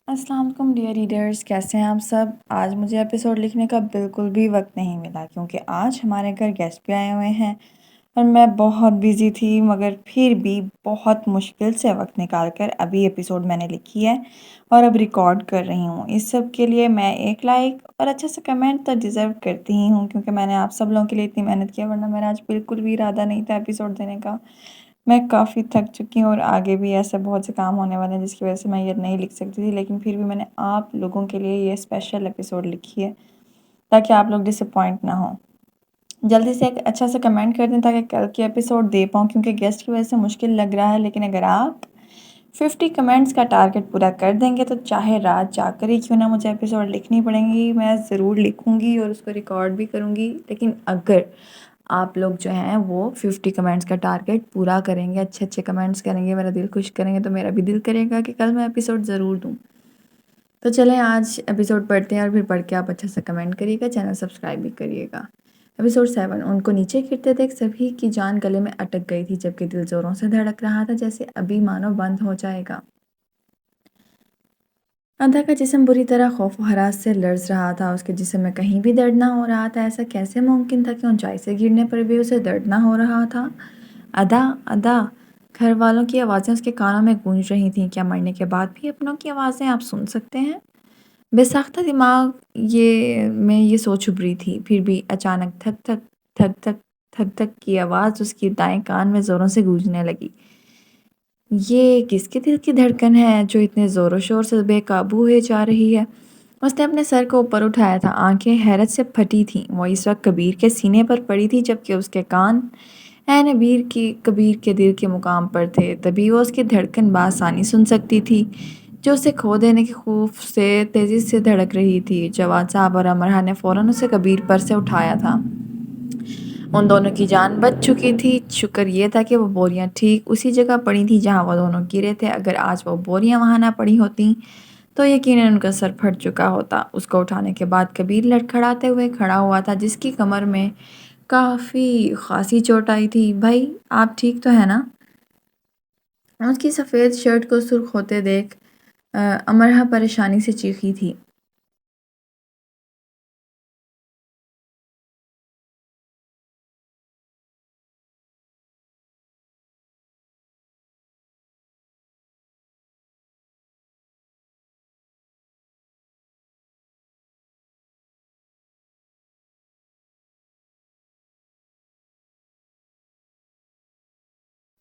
السلام علیکم dear readers, کیسے ہیں آپ سب؟ آج مجھے ایپیسوڈ لکھنے کا بالکل بھی وقت نہیں ملا کیونکہ آج ہمارے گھر گیسٹ بھی آئے ہوئے ہیں اور میں بہت بیزی تھی، مگر پھر بھی بہت مشکل سے وقت نکال کر ابھی ایپیسوڈ میں نے لکھی ہے اور اب ریکارڈ کر رہی ہوں۔ اس سب کے لیے میں ایک لائک اور اچھا سا کمنٹ تو ڈیزرو کرتی ہی ہوں کیونکہ میں نے آپ سب لوگوں کے لیے اتنی محنت کیا، ورنہ میرا آج بالکل بھی ارادہ نہیں تھا ایپیسوڈ دینے کا۔ میں کافی تھک چکی ہوں اور آگے بھی ایسے بہت سے کام ہونے والے ہیں جس کی وجہ سے میں یہ نہیں لکھ سکتی تھی، لیکن پھر بھی میں نے آپ لوگوں کے لیے یہ اسپیشل ایپیسوڈ لکھی ہے تاکہ آپ لوگ ڈس اپوائنٹ نہ ہوں۔ جلدی سے ایک اچھا سا کمنٹ کر دیں تاکہ کل کی ایپیسوڈ دے پاؤں، کیونکہ گیسٹ کی وجہ سے مشکل لگ رہا ہے، لیکن اگر آپ 50 کمنٹس کا ٹارگٹ پورا کر دیں گے تو چاہے رات جا کر ہی کیوں نہ مجھے ایپیسوڈ لکھنی پڑیں گی، میں ضرور لکھوں گی اور اس کو ریکارڈ بھی کروں گی۔ لیکن اگر آپ لوگ جو ہیں وہ 50 کمنٹس کا ٹارگٹ پورا کریں گے، اچھے اچھے کمنٹس کریں گے، میرا دل خوش کریں گے، تو میرا بھی دل کرے گا کہ کل میں ایپیسوڈ ضرور دوں۔ تو چلیں آج ایپیسوڈ پڑھتے ہیں اور پھر پڑھ کے آپ اچھا سا کمنٹ کریے گا، چینل سبسکرائب بھی کریے گا۔ ایپیسوڈ 7، ان کو نیچے گرتے دیکھ سبھی کی جان گلے میں اٹک گئی تھی، جبکہ دل زوروں سے دھڑک رہا تھا جیسے ابھی مانو بند ہو جائے گا۔ ادا کا جسم بری طرح خوف و ہراس سے لرز رہا تھا، اس کے جسم میں کہیں بھی درد نہ ہو رہا تھا۔ ایسا کیسے ممکن تھا کہ اونچائی سے گرنے پر بھی اسے درد نہ ہو رہا تھا؟ ادا، ادا! گھر والوں کی آوازیں اس کے کانوں میں گونج رہی تھیں۔ کیا مرنے کے بعد بھی اپنوں کی آوازیں آپ سن سکتے ہیں؟ بے ساختہ دماغ میں یہ سوچ ابھری تھی، پھر بھی اچانک تھک تھک تھک تھک تھک تھک کی آواز اس کی دائیں کان میں زوروں سے گونجنے لگی۔ یہ کس کے دل کی دھڑکن ہے جو اتنے زور و شور سے بے قابو ہوئے جا رہی ہے؟ اس نے اپنے سر کو اوپر اٹھایا تھا، آنکھیں حیرت سے پھٹی تھیں۔ وہ اس وقت کبیر کے سینے پر پڑی تھی، جبکہ اس کے کان کبیر کے دل کے مقام پر تھے۔ تبھی وہ اس کی دھڑکن بآسانی سن سکتی تھی جو اسے کھو دینے کے خوف سے تیزی سے دھڑک رہی تھی۔ جواد صاحب اور امرہ نے فوراً اسے کبیر پر سے اٹھایا تھا۔ ان دونوں کی جان بچ چکی تھی۔ شکر یہ تھا کہ وہ بوریاں ٹھیک اسی جگہ پڑی تھیں جہاں وہ دونوں گرے تھے۔ اگر آج وہ بوریاں وہاں نہ پڑی ہوتیں تو یقیناً ان کا سر پھٹ چکا ہوتا۔ اس کو اٹھانے کے بعد کبیر لڑکھڑاتے ہوئے کھڑا ہوا تھا، جس کی کمر میں کافی خاصی چوٹ آئی تھی۔ بھائی، آپ ٹھیک تو ہیں نا؟ اس کی سفید شرٹ کو سرخ ہوتے دیکھ امرہ پریشانی سے چیخی تھی۔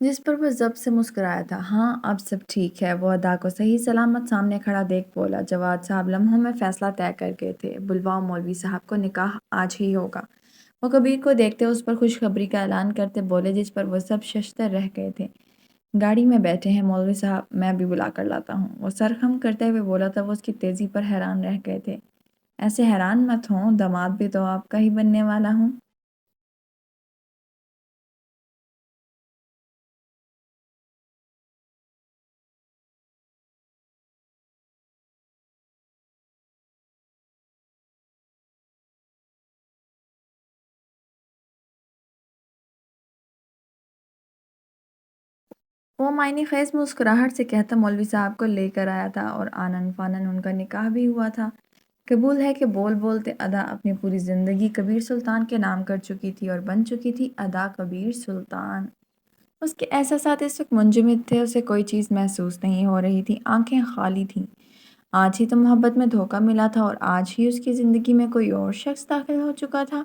جس پر وہ ضبط سے مسکرایا تھا۔ ہاں، اب سب ٹھیک ہے، وہ ادا کو صحیح سلامت سامنے کھڑا دیکھ بولا۔ جواد صاحب لمحوں میں فیصلہ طے کر گئے تھے، بلواؤ مولوی صاحب کو، نکاح آج ہی ہوگا۔ وہ کبیر کو دیکھتے اس پر خوشخبری کا اعلان کرتے بولے، جس پر وہ سب ششدر رہ گئے تھے۔ گاڑی میں بیٹھے ہیں مولوی صاحب، میں بھی بلا کر لاتا ہوں۔ وہ سر خم کرتے ہوئے بولا تھا۔ وہ اس کی تیزی پر حیران رہ گئے تھے۔ ایسے حیران مت ہوں، داماد بھی تو آپ کا ہی بننے والا ہوں۔ وہ معنی خیز مسکراہٹ سے کہتا مولوی صاحب کو لے کر آیا تھا اور آنن فانن ان کا نکاح بھی ہوا تھا۔ قبول ہے کہ بول بولتے ادا اپنی پوری زندگی کبیر سلطان کے نام کر چکی تھی اور بن چکی تھی ادا کبیر سلطان۔ اس کے احساسات اس وقت منجمد تھے، اسے کوئی چیز محسوس نہیں ہو رہی تھی، آنکھیں خالی تھیں۔ آج ہی تو محبت میں دھوکہ ملا تھا اور آج ہی اس کی زندگی میں کوئی اور شخص داخل ہو چکا تھا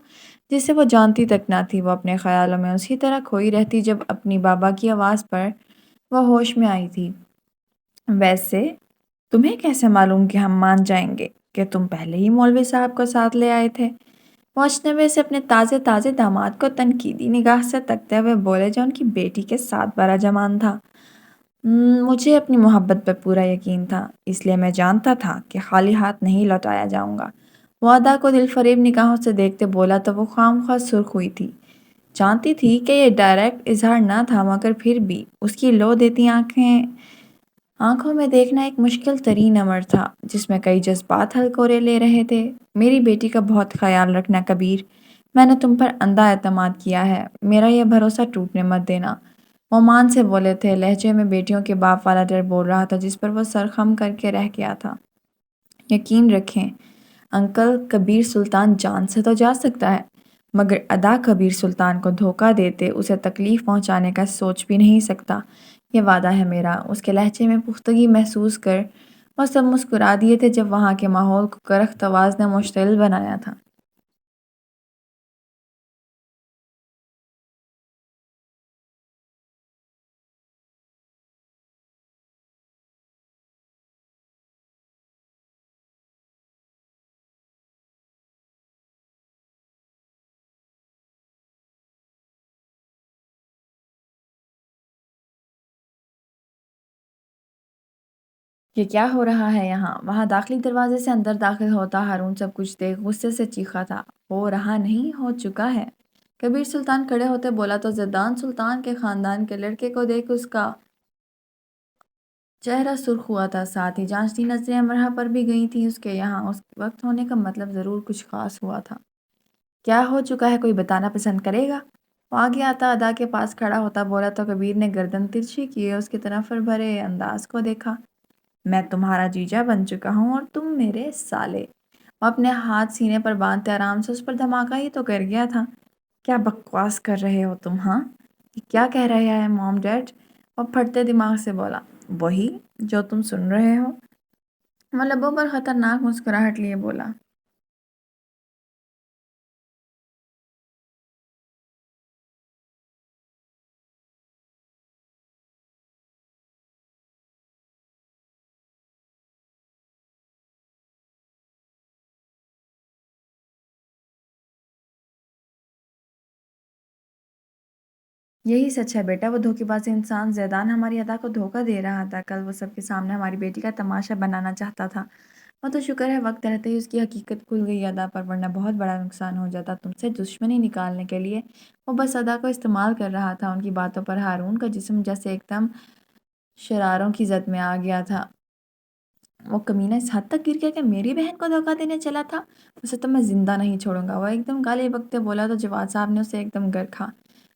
جسے وہ جانتی تک نہ تھی۔ وہ اپنے خیالوں میں اسی طرح کھوئی رہتی جب اپنی بابا کی آواز پر وہ ہوش میں آئی تھی۔ ویسے تمہیں کیسے معلوم کہ ہم مان جائیں گے کہ تم پہلے ہی مولوی صاحب کو ساتھ لے آئے تھے؟ وہ اجنبی سے اپنے تازے تازے داماد کو تنقیدی نگاہ سے تکتے ہوئے بولے جو ان کی بیٹی کے ساتھ برا جمان تھا۔ مجھے اپنی محبت پر پورا یقین تھا، اس لیے میں جانتا تھا کہ خالی ہاتھ نہیں لوٹایا جاؤں گا۔ وہ ادا کو دل فریب نگاہوں سے دیکھتے بولا تو وہ خواہ سرخ ہوئی تھی۔ جانتی تھی کہ یہ ڈائریکٹ اظہار نہ تھا، مگر پھر بھی اس کی لو دیتی آنکھوں میں دیکھنا ایک مشکل ترین امر تھا جس میں کئی جذبات ہلکورے لے رہے تھے۔ میری بیٹی کا بہت خیال رکھنا کبیر، میں نے تم پر اندھا اعتماد کیا ہے، میرا یہ بھروسہ ٹوٹنے مت دینا۔ وہ مان سے بولے تھے، لہجے میں بیٹیوں کے باپ والا ڈر بول رہا تھا جس پر وہ سر خم کر کے رہ گیا تھا۔ یقین رکھیں انکل، کبیر سلطان جان سے تو جا سکتا ہے مگر ادا کبیر سلطان کو دھوکہ دیتے اسے تکلیف پہنچانے کا سوچ بھی نہیں سکتا۔ یہ وعدہ ہے میرا۔ اس کے لہجے میں پختگی محسوس کر وہ سب مسکرا دیے تھے جب وہاں کے ماحول کو کرخت آواز نے مشتعل بنایا تھا۔ یہ کیا ہو رہا ہے یہاں؟ وہاں داخلی دروازے سے اندر داخل ہوتا ہارون سب کچھ دیکھ غصے سے چیخا تھا۔ ہو رہا نہیں، ہو چکا ہے۔ کبیر سلطان کھڑے ہوتے بولا تو زدان سلطان کے خاندان کے لڑکے کو دیکھ اس کا چہرہ سرخ ہوا تھا، ساتھ ہی جانچتی نظریں امرہ پر بھی گئی تھیں۔ اس کے یہاں اس وقت ہونے کا مطلب ضرور کچھ خاص ہوا تھا۔ کیا ہو چکا ہے، کوئی بتانا پسند کرے گا؟ وہ آگے آتا ادا کے پاس کھڑا ہوتا بولا تو کبیر نے گردن ترچھی کیے اس کی طرف بھرے انداز کو دیکھا۔ میں تمہارا جیجا بن چکا ہوں اور تم میرے سالے۔ وہ اپنے ہاتھ سینے پر باندھتے آرام سے اس پر دھماکہ ہی تو کر گیا تھا۔ کیا بکواس کر رہے ہو تم؟ ہاں، یہ کیا کہہ رہا ہے موم ڈیڈ؟ وہ پھٹتے دماغ سے بولا۔ وہی جو تم سن رہے ہو۔ وہ لبوں پر خطرناک مسکراہٹ لیے بولا۔ یہی سچ ہے بیٹا، وہ دھوکے باز انسان زیدان ہماری ادا کو دھوکہ دے رہا تھا۔ کل وہ سب کے سامنے ہماری بیٹی کا تماشا بنانا چاہتا تھا۔ وہ تو شکر ہے وقت رہتے ہی اس کی حقیقت کھل گئی ادا پر، ورنہ بہت بڑا نقصان ہو جاتا۔ تم سے دشمنی نکالنے کے لیے وہ بس ادا کو استعمال کر رہا تھا۔ ان کی باتوں پر ہارون کا جسم جیسے ایک دم شراروں کی زد میں آ گیا تھا۔ وہ کمینہ اس حد تک گر گیا کہ میری بہن کو دھوکہ دینے چلا تھا؟ اسے تو میں زندہ نہیں چھوڑوں گا۔ وہ ایک دم گالے بکتے بولا تو جواد صاحب نے اسے ایک دم گر کھا۔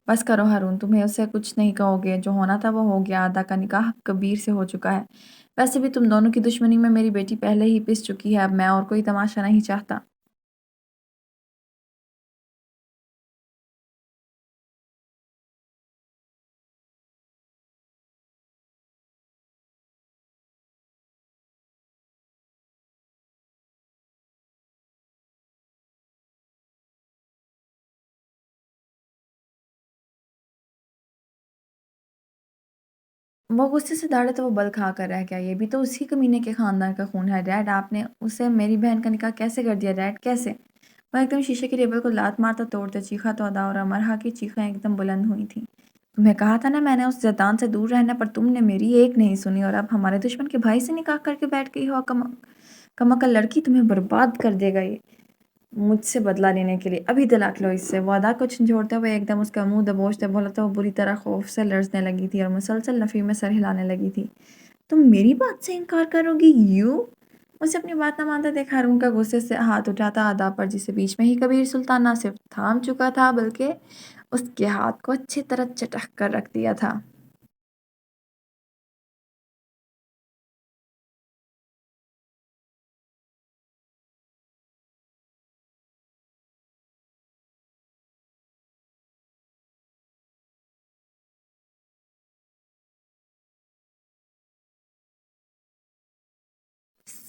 بس کرو ہارون، تمہیں اسے کچھ نہیں کہو گے، جو ہونا تھا وہ ہو گیا۔ ادا کا نکاح کبیر سے ہو چکا ہے۔ ویسے بھی تم دونوں کی دشمنی میں میری بیٹی پہلے ہی پس چکی ہے، اب میں اور کوئی تماشا نہیں چاہتا۔ وہ غصے سے داڑھے تو وہ بل کھا کر رہ گیا۔ یہ بھی تو اسی کمینے کے خاندان کا خون ہے۔ ڈیڈ، آپ نے اسے میری بہن کا نکاح کیسے کر دیا ڈیڈ، کیسے؟ وہ ایک دم شیشے کی ٹیبل کو لات مارتا توڑتے چیخا تو ادا اور امرہ کی چیخیں ایک دم بلند ہوئی تھیں۔ تمہیں کہا تھا نا میں نے اس زیدان سے دور رہنا، پر تم نے میری ایک نہیں سنی اور اب ہمارے دشمن کے بھائی سے نکاح کر کے بیٹھ گئی ہو۔ کمکل لڑکی، تمہیں برباد کر دے گا یہ مجھ سے بدلہ لینے کے لیے۔ ابھی طلاق لو اس سے۔ وہ ادا کو جھنجھوڑتے ہوئے ایک دم اس کا منہ دبوچتے بولا تو وہ بری طرح خوف سے لرزنے لگی تھی اور مسلسل نفی میں سر ہلانے لگی تھی۔ تم میری بات سے انکار کرو گی؟ یو؟ اسے اپنی بات نہ مانتے دیکھ ہارون کا غصے سے ہاتھ اٹھاتا ادا پر، جسے بیچ میں ہی کبیر سلطان نہ صرف تھام چکا تھا بلکہ اس کے ہاتھ کو اچھی طرح چٹک کر رکھ دیا تھا۔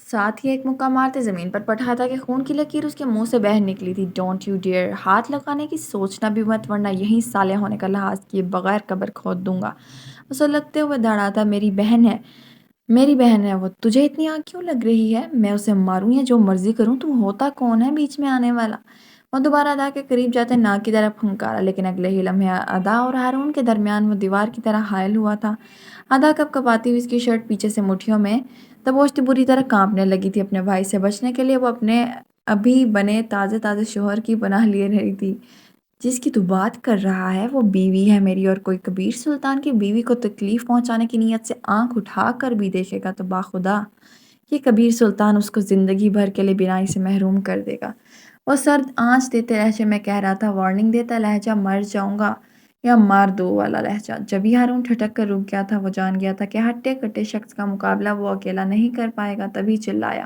ساتھ ہی ایک مکہ مارتے زمین پر پٹھاتا کہ خون کی لکیر اس کے منہ سے بہہ نکلی تھی۔ ڈونٹ یو ڈیئر، ہاتھ لگانے کی سوچنا بھی مت، ورنہ یہیں سالے ہونے کا لحاظ کیے بغیر قبر کھود دوں گا۔ اسے لگتے ہوئے دھڑاتا، میری بہن ہے، میری بہن ہے وہ، تجھے اتنی آگ کیوں لگ رہی ہے؟ میں اسے ماروں یا جو مرضی کروں، تم ہوتا کون ہے بیچ میں آنے والا؟ وہ دوبارہ ادا کے قریب جاتے ناک کی طرف پھنکارا، لیکن اگلے ہی لمحے ادا اور ہارون کے درمیان وہ دیوار کی طرح حائل ہوا تھا۔ ادا کپ کپاتی ہوئی اس کی شرٹ پیچھے سے مٹھیوں میں دبوچتی بری طرح کانپنے لگی تھی۔ اپنے بھائی سے بچنے کے لیے وہ اپنے ابھی بنے تازے تازے شوہر کی پناہ لیے رہی تھی۔ جس کی تو بات کر رہا ہے وہ بیوی ہے میری، اور کوئی کبیر سلطان کی بیوی کو تکلیف پہنچانے کی نیت سے آنکھ اٹھا کر بھی دیکھے گا تو باخدا یہ کبیر سلطان اس کو زندگی بھر کے لیے بینائی سے محروم کر دے گا۔ وہ سرد آنچ دیتے لہجے میں کہہ رہا تھا، وارننگ دیتا لہجہ، مر جاؤں گا یا مار دو والا لہجہ۔ جب ہی ہارون ٹھٹک کر رک گیا تھا، وہ جان گیا تھا کہ ہٹے کٹے شخص کا مقابلہ وہ اکیلا نہیں کر پائے گا، تبھی چلایا۔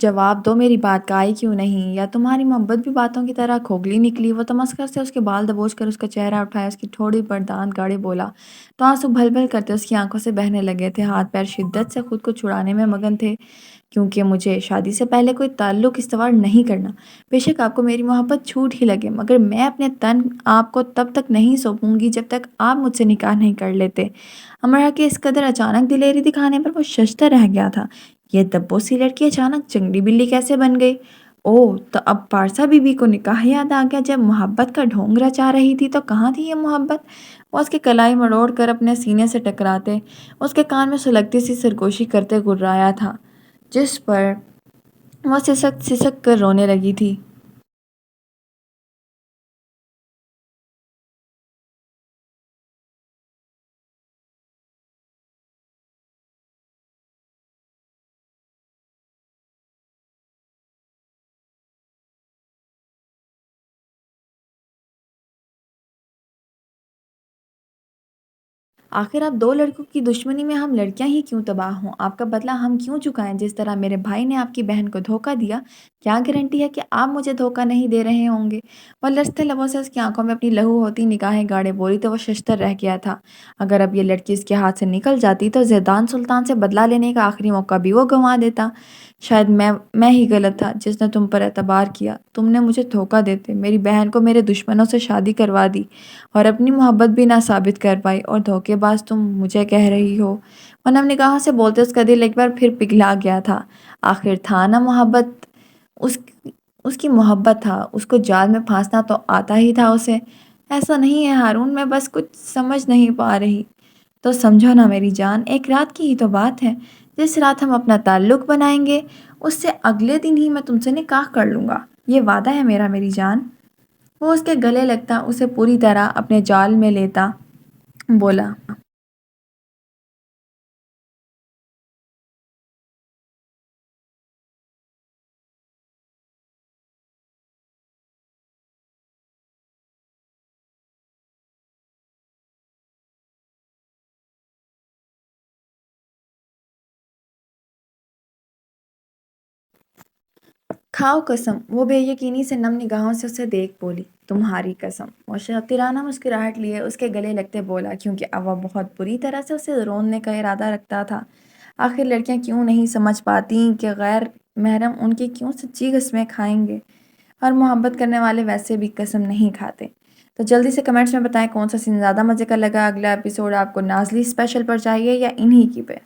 جواب دو، میری بات کا آئی کیوں نہیں؟ یا تمہاری محبت بھی باتوں کی طرح کھوکھلی نکلی؟ وہ تمسخر سے اس کے بال دبوچ کر اس کا چہرہ اٹھایا، اس کی ٹھوڑی پر دانت گاڑے بولا تو آنسو بھل بھل کرتے اس کی آنکھوں سے بہنے لگے تھے۔ ہاتھ پیر شدت سے خود کو چھڑانے میں مگن تھے۔ کیونکہ مجھے شادی سے پہلے کوئی تعلق استوار نہیں کرنا۔ بے شک آپ کو میری محبت جھوٹ ہی لگے، مگر میں اپنے تن آپ کو تب تک نہیں سونپوں گی جب تک آپ مجھ سے نکاح نہیں کر لیتے۔ امرا کے اس قدر اچانک دلیری دکھانے پر وہ ششدر رہ گیا تھا۔ یہ دبو سی لڑکی اچانک جنگلی بلی کیسے بن گئی؟ اوہ، تو اب پارسا بی بی کو نکاح یاد آ گیا۔ جب محبت کا ڈھونگ رچا رہی تھی تو کہاں تھی یہ محبت؟ وہ اس کی کلائی مروڑ کر اپنے سینے سے ٹکراتے اس کے کان میں سلگتی سی سرگوشی کرتے گررایا تھا، جس پر وہ سسک سسک کر رونے لگی تھی۔ آخر آپ دو لڑکوں کی دشمنی میں ہم لڑکیاں ہی کیوں تباہ ہوں؟ آپ کا بدلہ ہم کیوں چکائیں؟ جس طرح میرے بھائی نے آپ کی بہن کو دھوکہ دیا، کیا گارنٹی ہے کہ آپ مجھے دھوکہ نہیں دے رہے ہوں گے؟ وہ لرزتے لبوں سے اس کی آنکھوں میں اپنی لہو ہوتی نگاہیں گاڑے بولی تو وہ ششدر رہ گیا تھا۔ اگر اب یہ لڑکی اس کے ہاتھ سے نکل جاتی تو زیدان سلطان سے بدلہ لینے کا آخری موقع بھی وہ گنوا دیتا۔ شاید میں ہی غلط تھا جس نے تم پر اعتبار کیا۔ تم نے مجھے دھوکہ دیتے میری بہن کو میرے دشمنوں سے شادی کروا دی اور اپنی محبت بھی نہ ثابت کر پائی، اور دھوکے باز تم مجھے کہہ رہی ہو۔ وہ نم نگاہوں سے بولتے اس کا دل ایک بار پھر پگھلا گیا تھا۔ آخر تھا نا محبت، اس اس کی محبت تھا، اس کو جال میں پھانسنا تو آتا ہی تھا اسے۔ ایسا نہیں ہے ہارون، میں بس کچھ سمجھ نہیں پا رہی۔ تو سمجھو نا میری جان، ایک رات کی ہی تو بات ہے۔ جس رات ہم اپنا تعلق بنائیں گے اس سے اگلے دن ہی میں تم سے نکاح کر لوں گا، یہ وعدہ ہے میرا میری جان۔ وہ اس کے گلے لگتا، اسے پوری طرح اپنے جال میں لیتا بولا۔ کھاؤ قسم، وہ بے یقینی سے نم نگاہوں سے اسے دیکھ بولی۔ تمہاری قسم۔ وہ شاطرانہ مسکراہٹ لیے اس کے گلے لگتے بولا، کیونکہ اب وہ بہت بری طرح سے اسے رونے کا ارادہ رکھتا تھا۔ آخر لڑکیاں کیوں نہیں سمجھ پاتیں کہ غیر محرم ان کی کیوں سچی قسمیں کھائیں گے، اور محبت کرنے والے ویسے بھی قسم نہیں کھاتے۔ تو جلدی سے کمنٹس میں بتائیں کون سا سین زیادہ مزے کا لگا۔ اگلا ایپیسوڈ آپ کو نازلی اسپیشل پر چاہیے یا انہی کی پہ؟